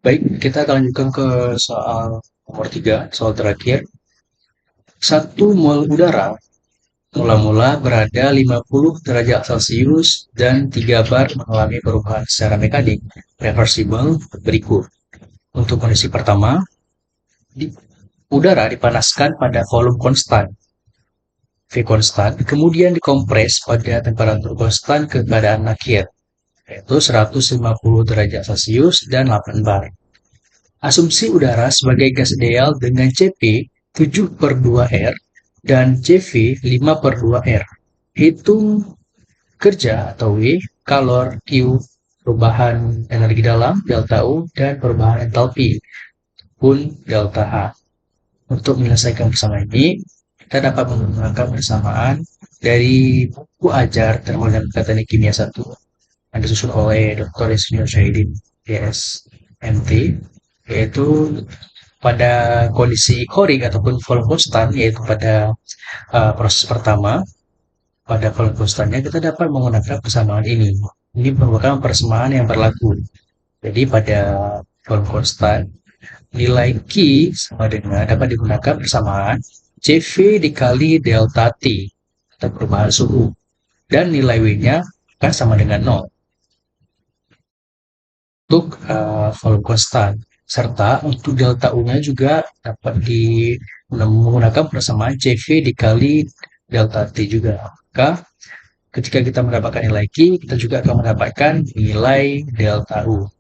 Baik, kita akan lanjutkan ke soal nomor 3, soal terakhir. Satu mol udara mula-mula berada 50 derajat Celcius dan 3 bar mengalami perubahan secara mekanik reversibel berikut. Untuk kondisi pertama, udara dipanaskan pada volume konstan V konstan, kemudian dikompres pada temperatur konstan ke keadaan akhir, yaitu 150 derajat Celcius dan 8 bar. Asumsi udara sebagai gas ideal dengan Cp 7/2 R dan Cv 5/2 R. Hitung kerja atau W, kalor, Q, perubahan energi dalam, delta U, dan perubahan entalpi, pun delta H. Untuk menyelesaikan bersama ini, kita dapat menggunakan persamaan dari buku ajar termodinamika teknik kimia 1 yang disusun oleh Dr. Insinyur Syahidin DS MT, yaitu pada kondisi koring ataupun volume konstan, yaitu pada proses pertama. Pada volume konstannya kita dapat menggunakan persamaan ini. Ini merupakan persamaan yang berlaku. Jadi pada volume konstan, nilai Q sama dengan dapat digunakan persamaan CV dikali delta T atau perubahan suhu, dan nilai W-nya akan sama dengan 0 untuk volume konstan, serta untuk delta U-nya juga dapat menggunakan persamaan CV dikali delta T juga. Maka ketika kita mendapatkan nilai Q, kita juga akan mendapatkan nilai delta U.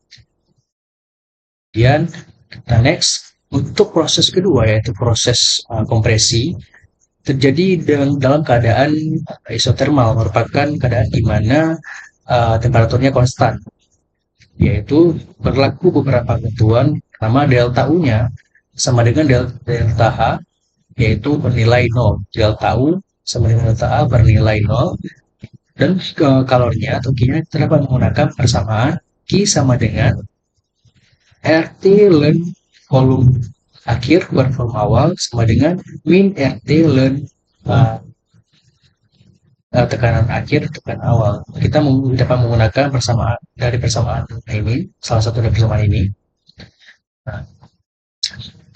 Kemudian kita next, untuk proses kedua yaitu proses kompresi, terjadi dalam keadaan isotermal, merupakan keadaan di mana temperaturnya konstan, yaitu berlaku beberapa ketentuan. Pertama, delta U-nya sama dengan delta H, yaitu bernilai 0. Delta U sama dengan delta A bernilai 0. Dan kalornya atau Q-nya kita dapat menggunakan persamaan Q sama dengan RT ln volume akhir per volume awal sama dengan min RT ln tekanan akhir tekanan awal. Kita dapat menggunakan persamaan dari persamaan ini, salah satu dari persamaan ini. Nah,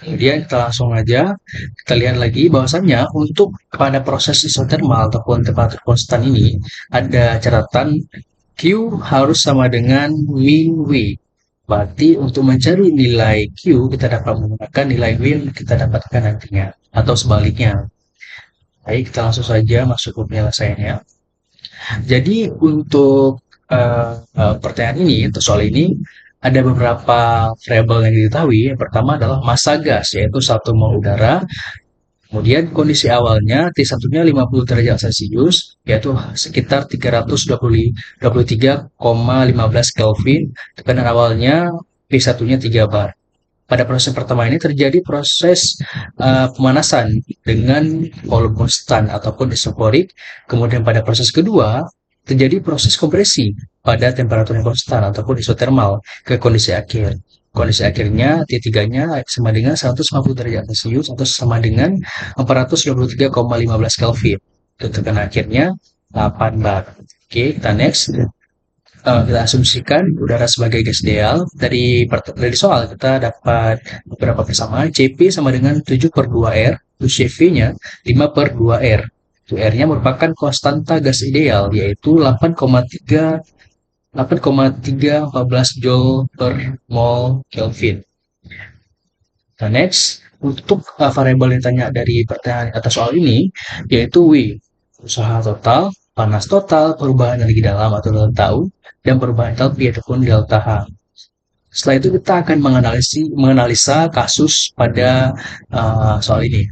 kemudian kita langsung aja kita lihat lagi bahwasannya untuk pada proses isotermal ataupun temperatur konstan ini ada catatan Q harus sama dengan min W. Berarti untuk mencari nilai Q kita dapat menggunakan nilai W yang kita dapatkan nantinya atau sebaliknya. Baik, kita langsung saja masuk ke penyelesaiannya. Jadi untuk pertanyaan ini, untuk soal ini, ada beberapa variabel yang diketahui. Yang pertama adalah massa gas, yaitu 1 mol udara. Kemudian kondisi awalnya T1-nya 50 derajat Celcius, yaitu sekitar 323,15 Kelvin. Tekanan awalnya P1-nya 3 bar. Pada proses pertama ini terjadi proses pemanasan dengan volume konstan ataupun isoporik. Kemudian pada proses kedua terjadi proses kompresi pada temperatur yang konstan ataupun isotermal ke kondisi akhir. Kondisi akhirnya T3-nya sama dengan 150 derajat Celcius atau sama dengan 423,15 Kelvin. Untuk tekanan akhirnya 8 bar. Oke, kita next. Kita asumsikan udara sebagai gas ideal. Dari soal kita dapat beberapa persamaan. Cp sama dengan 7/2 R, CV-nya 5/2 R. R-nya merupakan konstanta gas ideal, yaitu 8,314 Joule per mol Kelvin. Nah, next, untuk variabel yang ditanya dari pertanyaan atas soal ini, yaitu W, usaha total, panas total, perubahan energi dalam atau delta U, dan perubahan entalpi ataupun delta H. Setelah itu kita akan menganalisa kasus pada soal ini.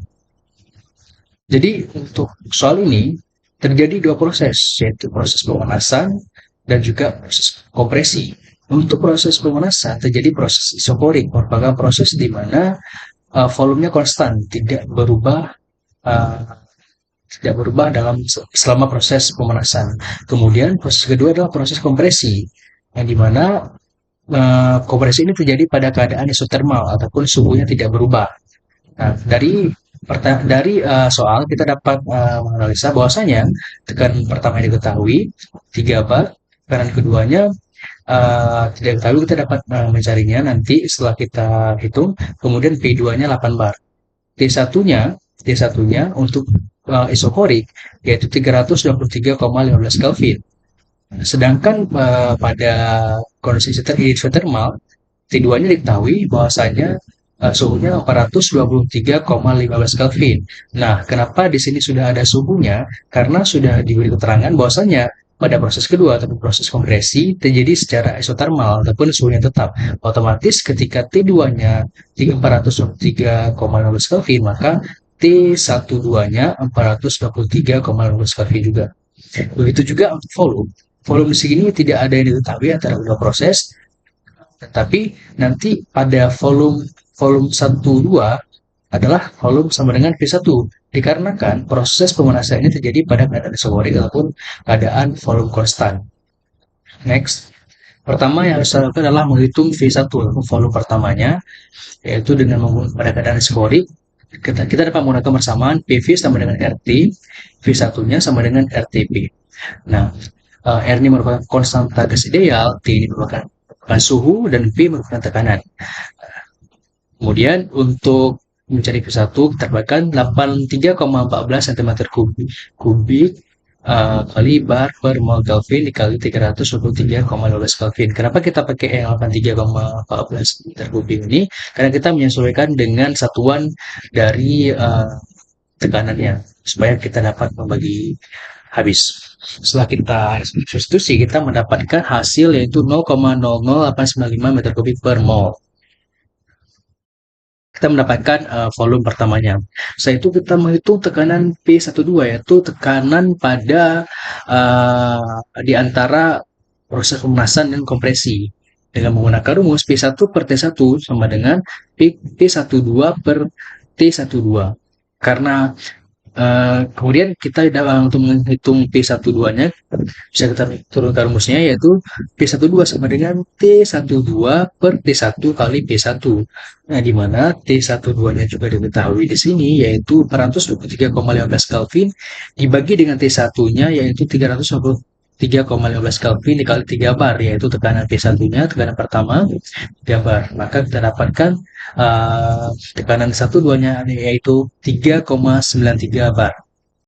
Jadi untuk soal ini terjadi dua proses, yaitu proses pemanasan dan juga proses kompresi. Untuk proses pemanasan terjadi proses isoporik, merupakan proses di mana volumenya konstan, uh, tidak berubah selama proses pemanasan. Kemudian proses kedua adalah proses kompresi, yang dimana kompresi ini terjadi pada keadaan isotermal ataupun suhunya tidak berubah. Nah, dari soal kita dapat menganalisa bahwasanya tekanan pertama yang diketahui 3 bar, tekanan keduanya tidak diketahui, kita dapat mencarinya nanti setelah kita hitung. Kemudian P2-nya 8 bar. T1-nya T1-nya untuk isokorik yaitu 323,15 Kelvin. Sedangkan pada kondisi hidrothermal T2-nya diketahui bahwasanya suhunya 423,15 Kelvin. Nah, kenapa di sini sudah ada suhunya? Karena sudah diberi keterangan bahwasanya pada proses kedua atau proses kompresi terjadi secara isotermal ataupun suhunya tetap. Otomatis ketika T2-nya 423,15 Kelvin, maka T12-nya 423,15 Kelvin juga. Begitu juga untuk volume. Volume di sini tidak ada yang diketahui antara dua proses, tetapi nanti pada volume volume 1 2 adalah volume sama dengan V1 dikarenakan proses pemanasan ini terjadi pada keadaan isobarik ataupun keadaan volume konstan. Next, pertama yang harus kita lakukan adalah menghitung V1 ataupun volume pertamanya, yaitu dengan menggunakan pada keadaan isobarik kita dapat menggunakan persamaan PV sama dengan RT, V1-nya sama dengan RTP. Nah, R ini merupakan konstanta gas ideal, T ini merupakan suhu, dan P merupakan tekanan. Kemudian untuk mencari V1 kita dapatkan 83,14 cm kubik kali bar per mol Kelvin dikali 323,12 Kelvin. Kenapa kita pakai yang 83,14 meter kubik ini? Karena kita menyesuaikan dengan satuan dari tekanannya supaya kita dapat membagi habis. Setelah kita substitusi, kita mendapatkan hasil yaitu 0,00895 meter kubik per mol. Kita mendapatkan volume pertamanya. Setelah itu kita menghitung tekanan P12 yaitu tekanan pada di antara proses pemanasan dan kompresi. Dengan menggunakan rumus P1 per T1 sama dengan P12 per T12. Karena kemudian kita untuk menghitung P12-nya bisa kita turunkan rumusnya yaitu P12 sama dengan T12 per T1 kali P1. Nah, di mana T12-nya juga diketahui di sini yaitu 423,15 Kelvin dibagi dengan T1-nya yaitu 323,15 Kelvin dikali 3 bar yaitu tekanan P1-nya, tekanan pertama 3 bar. Maka kita dapatkan tekanan 1 2-nya yaitu 3,93 bar.